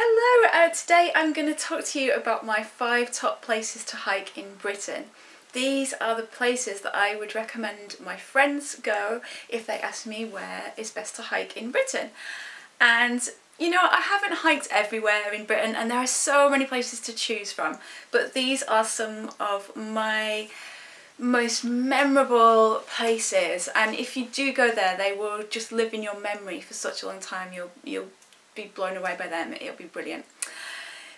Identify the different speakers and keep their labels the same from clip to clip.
Speaker 1: Hello, today I'm going to talk to you about my 5 top places to hike in Britain. These are the places that I would recommend my friends go if they ask me where is best to hike in Britain. And you know, I haven't hiked everywhere in Britain and there are so many places to choose from, but these are some of my most memorable places, and if you do go there they will just live in your memory for such a long time. You'll be blown away by them. It'll be brilliant.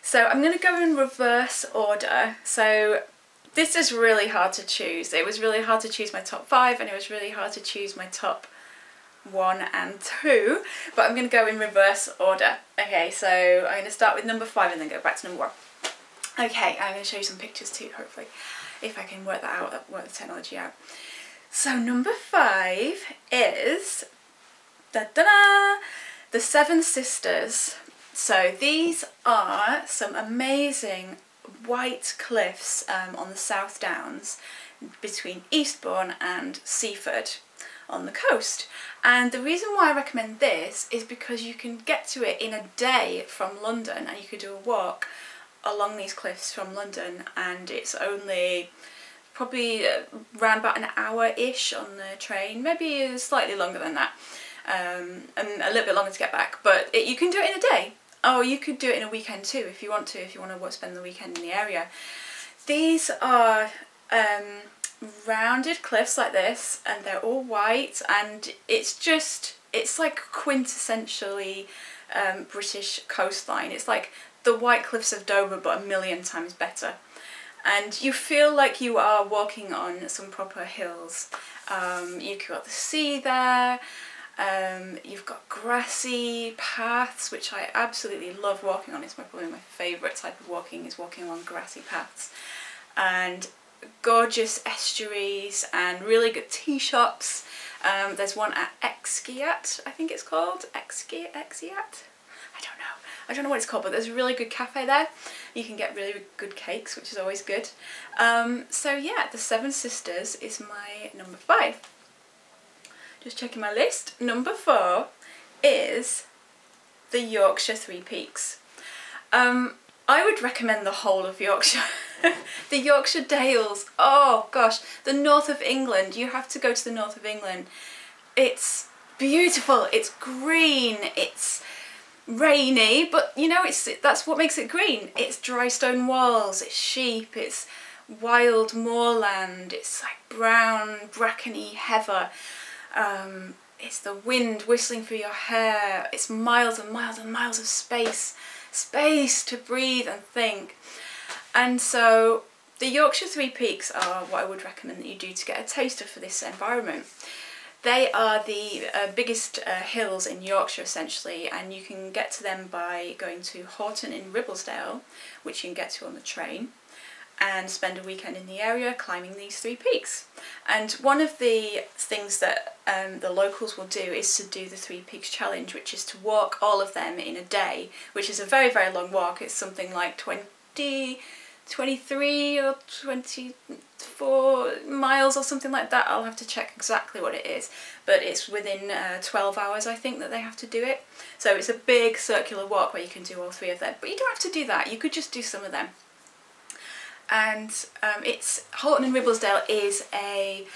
Speaker 1: So I'm going to go in reverse order. So this is really hard to choose. It was really hard to choose my top 5 and it was really hard to choose my top 1 and 2, but I'm going to go in reverse order. Okay, so I'm going to start with number 5 and then go back to number 1. Okay, I'm going to show you some pictures too, hopefully, if I can work that out, work the technology out. So number 5 is the Seven Sisters. So these are some amazing white cliffs on the South Downs between Eastbourne and Seaford on the coast. And the reason why I recommend this is because you can get to it in a day from London, and you could do a walk along these cliffs from London, and it's only probably around about an hour-ish on the train, maybe slightly longer than that. And a little bit longer to get back, but you can do it in a day. Or you could do it in a weekend too if you want to, spend the weekend in the area. These are rounded cliffs like this, and they're all white, and it's like quintessentially British coastline. It's like the White Cliffs of Dover but a million times better. And you feel like you are walking on some proper hills. You've got the sea there. You've got grassy paths, which I absolutely love walking on. It's probably my favourite type of walking, is walking along grassy paths. And gorgeous estuaries and really good tea shops. There's one at Exeat, I think it's called. Exeat? I don't know what it's called, but there's a really good cafe there. You can get really good cakes, which is always good. So yeah, the Seven Sisters is my number 5. Just checking my list. Number 4 is the Yorkshire Three Peaks. I would recommend the whole of Yorkshire. The Yorkshire Dales, oh gosh, the north of England. You have to go to the north of England. It's beautiful, it's green, it's rainy, but you know, that's what makes it green. It's dry stone walls, it's sheep, it's wild moorland, it's like brown brackeny heather. It's the wind whistling through your hair. It's miles and miles and miles of space to breathe and think. And so the Yorkshire Three Peaks are what I would recommend that you do to get a taster for this environment. They are the biggest hills in Yorkshire essentially, and you can get to them by going to Horton in Ribblesdale, which you can get to on the train, and spend a weekend in the area climbing these 3 peaks. And one of the things that the locals will do is to do the 3 Peaks Challenge, which is to walk all of them in a day, which is a very, very long walk. It's something like 23 or 24 miles or something like that. I'll have to check exactly what it is, but it's within 12 hours I think that they have to do it. So it's a big circular walk where you can do all 3 of them, but you don't have to do that, you could just do some of them. And it's Horton and Ribblesdale is a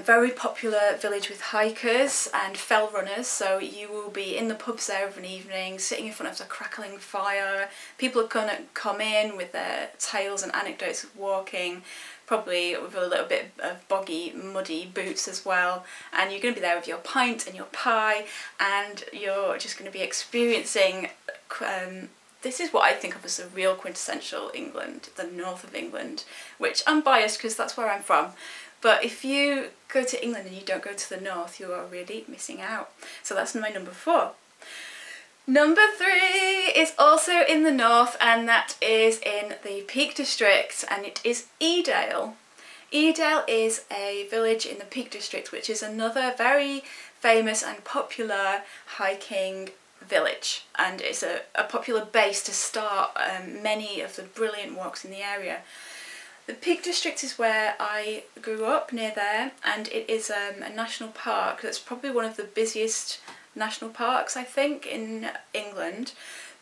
Speaker 1: very popular village with hikers and fell runners, so you will be in the pubs there of an evening, sitting in front of a crackling fire. People are going to come in with their tales and anecdotes of walking, probably with a little bit of boggy, muddy boots as well, and you're going to be there with your pint and your pie, and you're just going to be experiencing this is what I think of as the real quintessential England, the north of England, which I'm biased because that's where I'm from. But if you go to England and you don't go to the north, you are really missing out. So that's my number 4. Number 3 is also in the north, and that is in the Peak District, and it is Edale. Edale is a village in the Peak District, which is another very famous and popular hiking village, and it's a popular base to start many of the brilliant walks in the area. The Peak District is where I grew up, near there, and it is a national park that's probably one of the busiest national parks, I think, in England,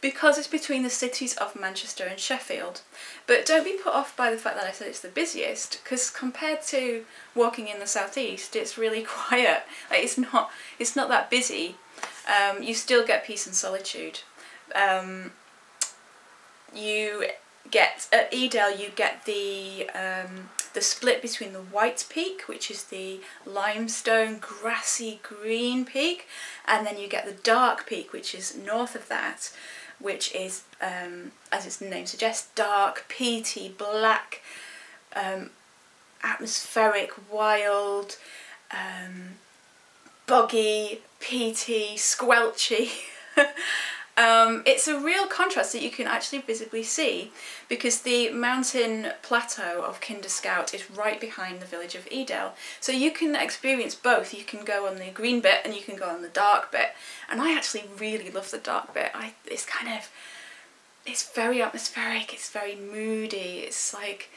Speaker 1: because it's between the cities of Manchester and Sheffield. But don't be put off by the fact that I said it's the busiest, because compared to walking in the southeast, it's really quiet. Like, it's not that busy. You still get peace and solitude. You get at Edale, you get the split between the White Peak, which is the limestone grassy green peak, and then you get the Dark Peak, which is north of that, which is, as its name suggests, dark, peaty, black, atmospheric, wild, boggy, peaty, squelchy. It's a real contrast that you can actually visibly see, because the mountain plateau of Kinder Scout is right behind the village of Edale. So you can experience both. You can go on the green bit and you can go on the dark bit. And I actually really love the dark bit. It's very atmospheric, it's very moody, it's like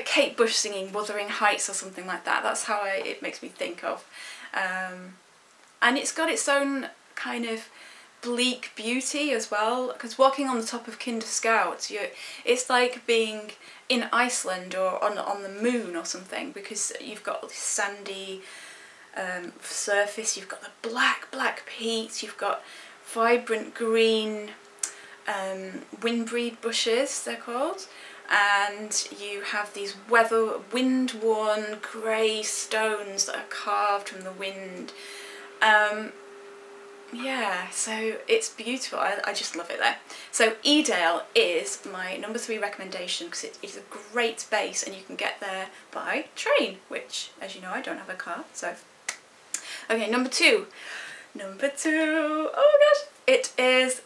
Speaker 1: Kate Bush singing Wuthering Heights or something like that. That's how it makes me think of. And it's got its own kind of bleak beauty as well, because walking on the top of Kinder Scout, it's like being in Iceland or on the moon or something, because you've got this sandy surface, you've got the black peats, you've got vibrant green windbreed bushes, they're called, and you have these wind-worn grey stones that are carved from the wind. Yeah, so it's beautiful. I just love it there. So Edale is my number 3 recommendation, because it is a great base and you can get there by train, which, as you know, I don't have a car, so. Okay, number 2. Oh my gosh! It is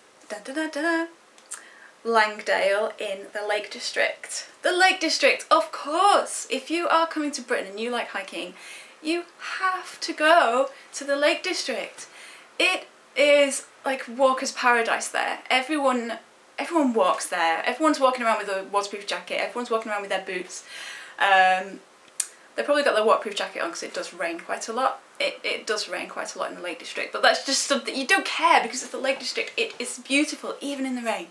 Speaker 1: Langdale in the Lake District. The Lake District, of course! If you are coming to Britain and you like hiking, you have to go to the Lake District. It is like walker's paradise there. Everyone walks there. Everyone's walking around with a waterproof jacket. Everyone's walking around with their boots. They've probably got their waterproof jacket on because it does rain quite a lot. It does rain quite a lot in the Lake District, but that's just something you don't care, because it's the Lake District. It is beautiful even in the rain.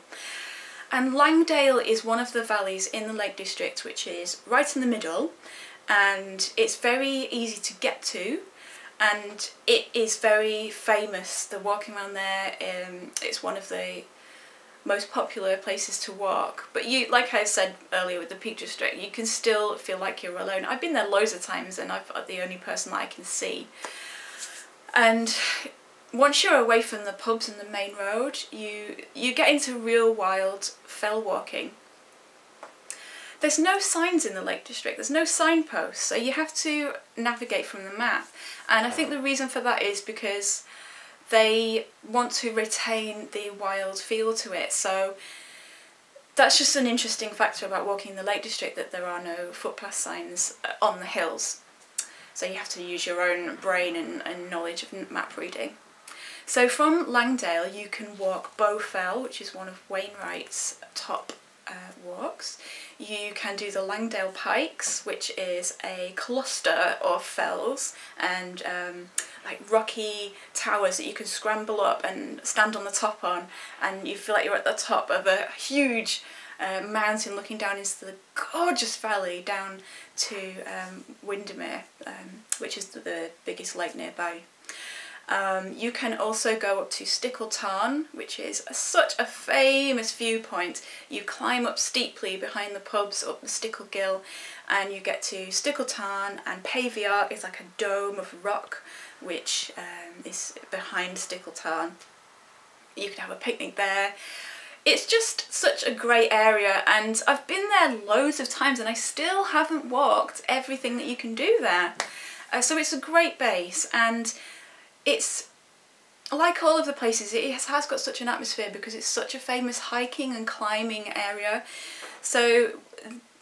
Speaker 1: And Langdale is one of the valleys in the Lake District, which is right in the middle, and it's very easy to get to. And it is very famous. The walking around there, it's one of the most popular places to walk. But you, like I said earlier with the Peak District, you can still feel like you're alone. I've been there loads of times and I'm the only person that I can see. And once you're away from the pubs and the main road, you get into real wild fell walking. There's no signs in the Lake District, there's no signposts, so you have to navigate from the map. And I think the reason for that is because they want to retain the wild feel to it. So that's just an interesting factor about walking in the Lake District, that there are no footpath signs on the hills. So you have to use your own brain and knowledge of map reading. So from Langdale you can walk Bow Fell, which is one of Wainwright's top walks. You can do the Langdale Pikes, which is a cluster of fells and like rocky towers that you can scramble up and stand on the top on, and you feel like you're at the top of a huge mountain looking down into the gorgeous valley down to Windermere, which is the biggest lake nearby. You can also go up to Stickle Tarn, which is such a famous viewpoint. You climb up steeply behind the pubs up the Stickle Gill and you get to Stickle Tarn, and Paviar is like a dome of rock which is behind Stickle Tarn. You can have a picnic there. It's just such a great area, and I've been there loads of times and I still haven't walked everything that you can do there. So it's a great base, and it's like all of the places, it has got such an atmosphere because it's such a famous hiking and climbing area. So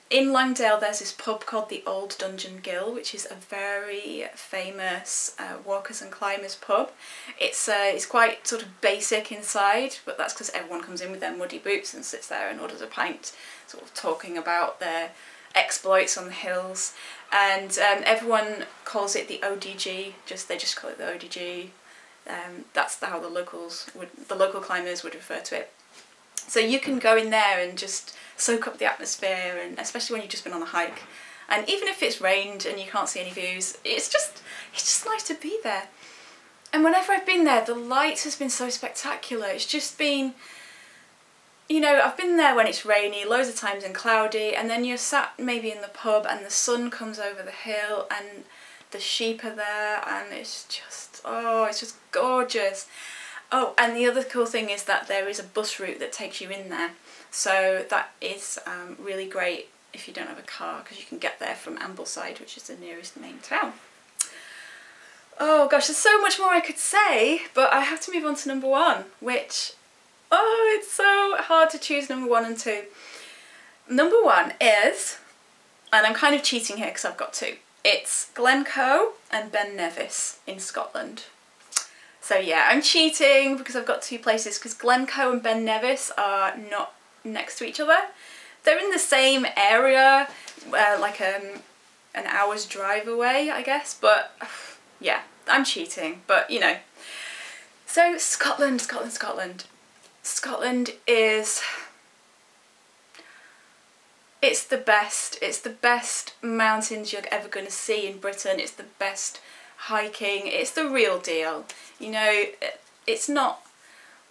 Speaker 1: in Langdale there's this pub called the Old Dungeon Gill, which is a very famous walkers and climbers pub. It's quite sort of basic inside, but that's because everyone comes in with their muddy boots and sits there and orders a pint, sort of talking about their exploits on the hills. And everyone calls it the ODG, they just call it the ODG. That's how the local climbers would refer to it. So you can go in there and just soak up the atmosphere, and especially when you've just been on a hike. And even if it's rained and you can't see any views, it's just nice to be there. And whenever I've been there, the light has been so spectacular. It's just been, you know, I've been there when it's rainy, loads of times, and cloudy, and then you're sat maybe in the pub and the sun comes over the hill and the sheep are there, and it's just, oh, it's just gorgeous. Oh, and the other cool thing is that there is a bus route that takes you in there. So that is really great if you don't have a car, because you can get there from Ambleside, which is the nearest main town. Oh gosh, there's so much more I could say, but I have to move on to number one, which, oh, it's so hard to choose number one and two. Number one is, and I'm kind of cheating here because I've got two, it's Glencoe and Ben Nevis in Scotland. So yeah, I'm cheating because I've got two places, because Glencoe and Ben Nevis are not next to each other. They're in the same area, like an hour's drive away, I guess, but yeah, I'm cheating, but you know. So Scotland. Scotland is, it's the best mountains you're ever going to see in Britain. It's the best hiking, it's the real deal. You know, it's not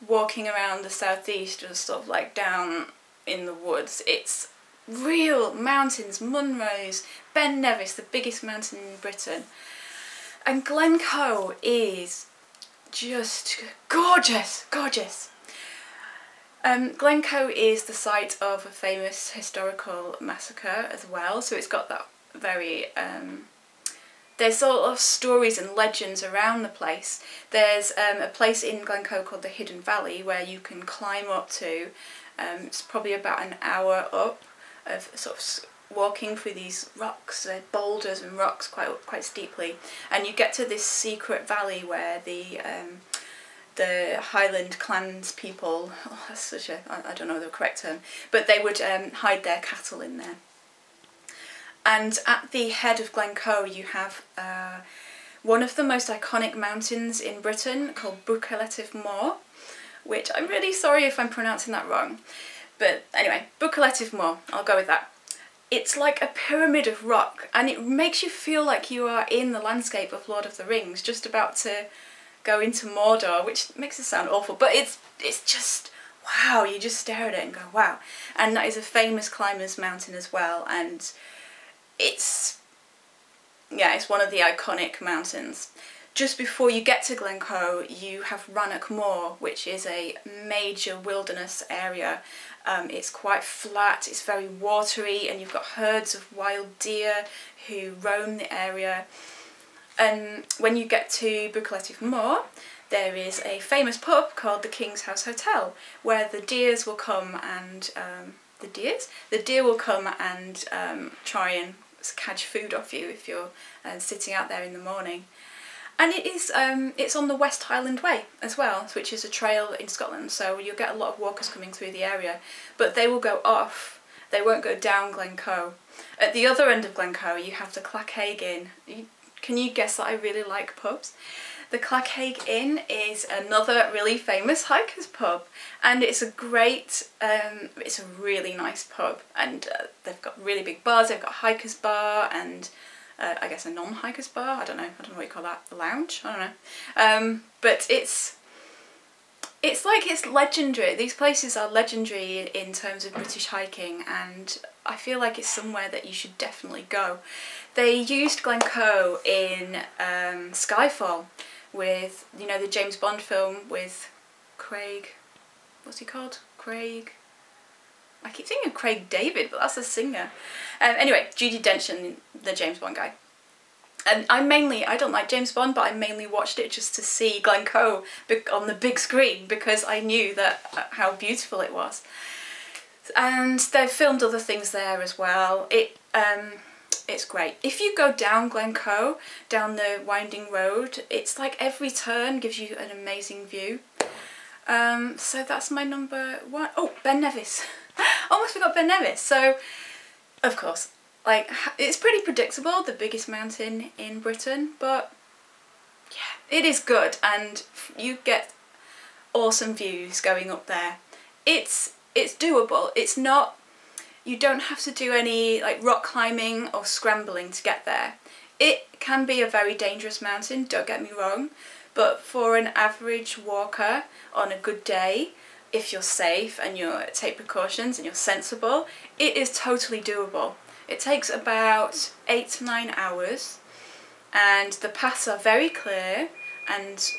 Speaker 1: walking around the southeast or sort of like down in the woods. It's real mountains, Munros, Ben Nevis, the biggest mountain in Britain. And Glencoe is just gorgeous. Glencoe is the site of a famous historical massacre as well, so it's got that very there's sort of stories and legends around the place. There's a place in Glencoe called the Hidden Valley where you can climb up to. It's probably about an hour up of sort of walking through these rocks, boulders and rocks quite steeply, and you get to this secret valley where the Highland clans people, oh, that's such a, I don't know the correct term, but they would hide their cattle in there. And at the head of Glencoe you have one of the most iconic mountains in Britain called Buccleuch Moor, which I'm really sorry if I'm pronouncing that wrong, but anyway, Buccleuch Moor, I'll go with that. It's like a pyramid of rock, and it makes you feel like you are in the landscape of Lord of the Rings, just about to go into Mordor, which makes it sound awful, but it's just, wow, you just stare at it and go, wow. And that is a famous climber's mountain as well, and it's one of the iconic mountains. Just before you get to Glencoe, you have Rannoch Moor, which is a major wilderness area. It's quite flat, it's very watery, and you've got herds of wild deer who roam the area. And when you get to Buccleuch Moor, there is a famous pub called the King's House Hotel, where the deers will come and the deer will come and try and catch food off you if you're sitting out there in the morning. And it is it's on the West Highland Way as well, which is a trail in Scotland, so you'll get a lot of walkers coming through the area, but they will go off, they won't go down Glencoe. At the other end of Glencoe you have the Clackhaig Inn. Can you guess that I really like pubs? The Clackhaig Inn is another really famous hiker's pub, and it's a great, it's a really nice pub, and they've got really big bars. They've got a hiker's bar and I guess a non-hiker's bar. I don't know what you call that, a lounge? I don't know. But it's legendary. These places are legendary in terms of British hiking, and I feel like it's somewhere that you should definitely go. They used Glencoe in Skyfall with, you know, the James Bond film with Craig, what's he called? Craig, I keep thinking of Craig David, but that's a singer. Anyway, Judi Dench, the James Bond guy. And I don't like James Bond, but I mainly watched it just to see Glencoe on the big screen, because I knew that how beautiful it was. And they've filmed other things there as well. It's great. If you go down Glencoe, down the winding road, it's like every turn gives you an amazing view. So that's my number one. Oh, Ben Nevis. Almost forgot Ben Nevis. So, of course, like, it's pretty predictable, the biggest mountain in Britain, but Yeah, it is good, and you get awesome views going up there. It's doable. It's not, you don't have to do any like rock climbing or scrambling to get there. It can be a very dangerous mountain, don't get me wrong, but for an average walker on a good day, if you're safe and you take precautions and you're sensible, it is totally doable. It takes about 8 to 9 hours, and the paths are very clear and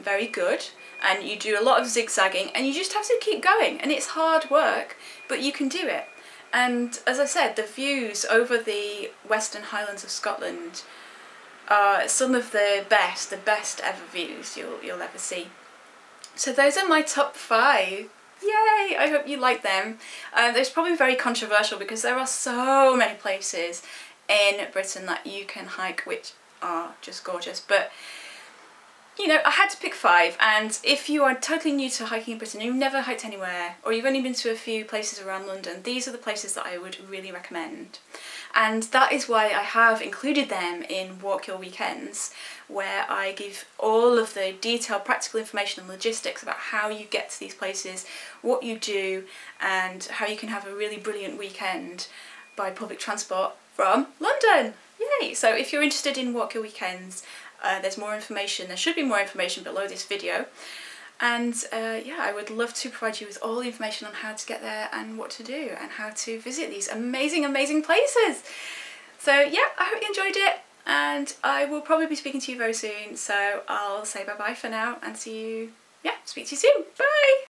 Speaker 1: very good, and you do a lot of zigzagging, and you just have to keep going, and it's hard work, but you can do it. And as I said, the views over the Western Highlands of Scotland are some of the best ever views you'll ever see. So those are my top 5. Yay! I hope you like them. It's probably very controversial because there are so many places in Britain that you can hike which are just gorgeous, but you know, I had to pick 5, and if you are totally new to hiking in Britain and you've never hiked anywhere, or you've only been to a few places around London, these are the places that I would really recommend. And that is why I have included them in Walk Your Weekends, where I give all of the detailed practical information and logistics about how you get to these places, what you do, and how you can have a really brilliant weekend by public transport from London. Yay! So if you're interested in Walk Your Weekends, there's more information, there should be more information below this video, and yeah, I would love to provide you with all the information on how to get there and what to do and how to visit these amazing places. So yeah, I hope you enjoyed it, and I will probably be speaking to you very soon, so I'll say bye bye for now and see you, yeah, speak to you soon. Bye!